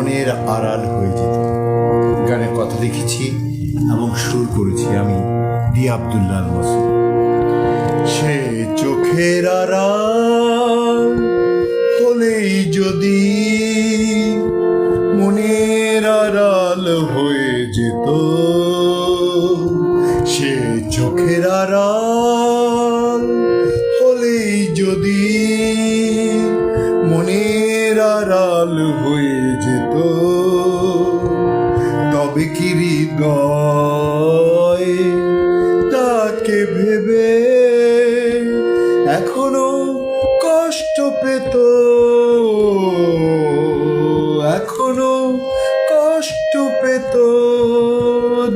মনের আড়াল হয়ে যেত। গানের কথা লিখেছি এবং সুর করেছি আমি ডি আব্দুল্লাহ আল মাসুদ। সে চোখের আড়াল হলেই যদি মনের আড়াল হয়ে যেত, সে চোখের আড়াল হলেই যদি মনের আড়াল হয়ে যেত, তবে কি হৃদয় তাকে ভেবে এখনো কষ্ট পেত, এখনো কষ্ট পেত?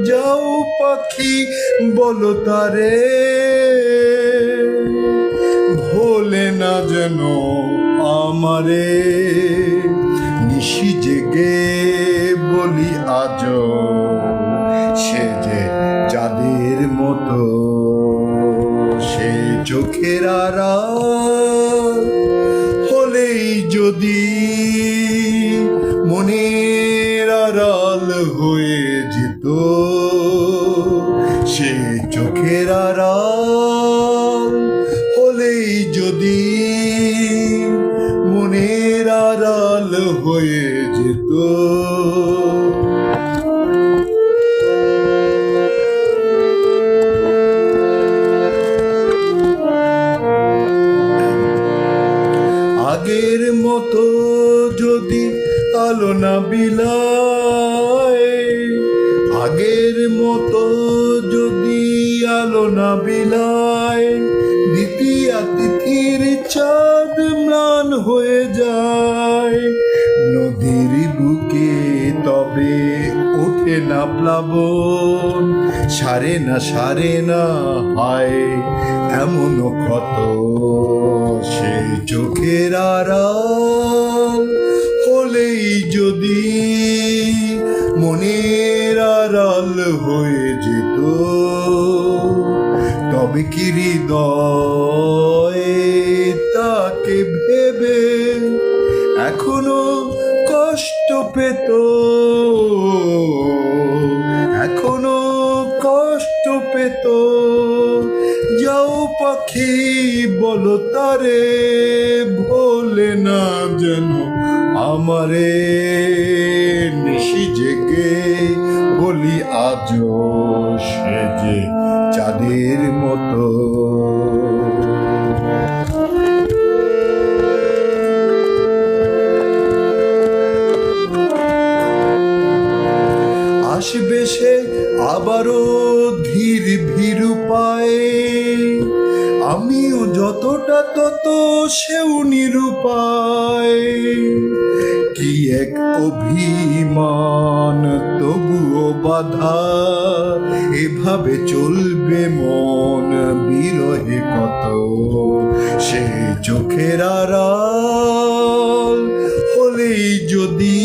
যাও পাখি বলো তারে, ভোলে না যেন আমারে। নিশি জেগে বলি আজ সে যে চাঁদের মতো, সে চোখের আড়াল হলেই যদি মনের আড়াল হয়ে যেত, সে চোখের আড়াল হলেই যদি মনের আড়াল হয়ে যেত। আগের মতো যদি আলো না বিলায়, আগের মতো যদি আলো না বিলায়, দ্বিতীয় তিথির চাঁদ ম্লান হয়ে যায়। নদীর বুকে তবে ওঠে না প্লাবন, সারে না হায় এমন ক্ষত। সে চোখের আড়াল হলেই যদি মনের আড়াল হয়ে যেত, তবে কি হৃদয় তাকে ভেবে এখনো কষ্ট পেত, এখনো কষ্ট পেত? যাও পাখি বলো তারে, ভোলে না যেন আমারে। নিশি জেগে বলি আজ সে যে চাঁদের মতো। আসবে সে আবারও ধীর ভীরু পায়ে, আমিও যতটা তত সেও নিরুপায়। কি এক অভিমান তবুও বাধা, এভাবে চলবে মন বিরহে কত। সে চোখের আড়াল হলেই যদি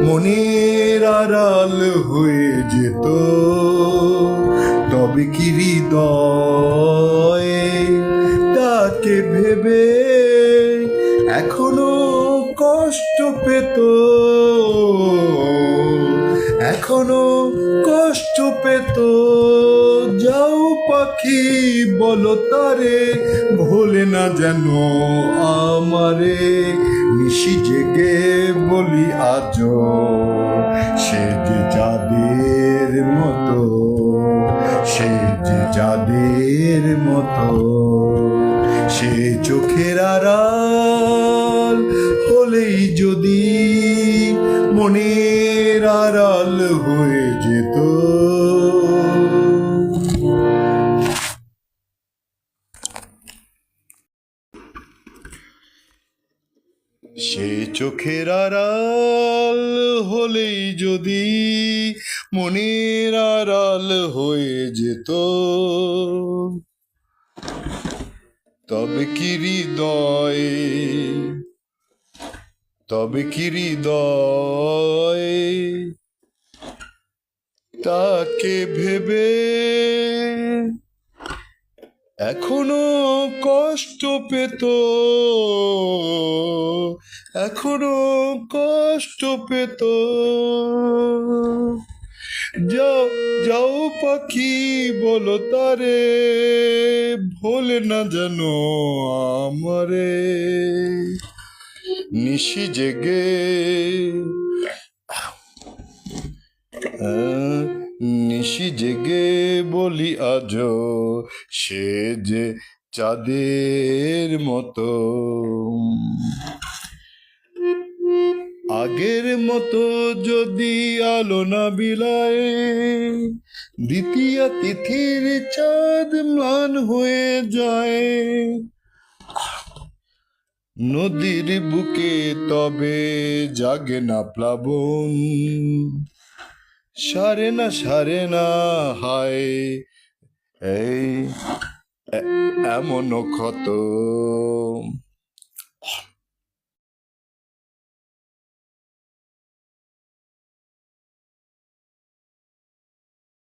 মনের আড়াল হয়ে যেত, তবে কি হৃদয় তাকে ভেবে এখনো কষ্ট পেত, এখনো কষ্ট পেত? যাও পাখি বলো তারে, ভোলে না যেন আমারে। নিশি জেগে বলি আজ সে যে চাঁদের মতো, সে যে চাঁদের মতো। সে চোখের আড়াল হলেই যদি মনের আড়াল হয়ে যেত। সে চোখের আড়াল হলেই যদি মনের আড়াল হয়ে যেত, তবে কি হৃদয়, তবে কি হৃদয় তাকে ভেবে এখনো কষ্ট পেত, এখনো কষ্ট পেত। যাও যাও পাখি বলো তারে, ভোলে না জানো আমারে। নিশি জেগে নিশি জেগে বলি আজো, সে যে চাঁদের মতো। আগের মতো যদি আলো না বিলায়, দ্বিতীয় তিথির চাঁদ ম্লান হয়ে যায়। নদীর বুকে তবে জাগে না প্লাবন, সারে না হায় এই এমন ক্ষত।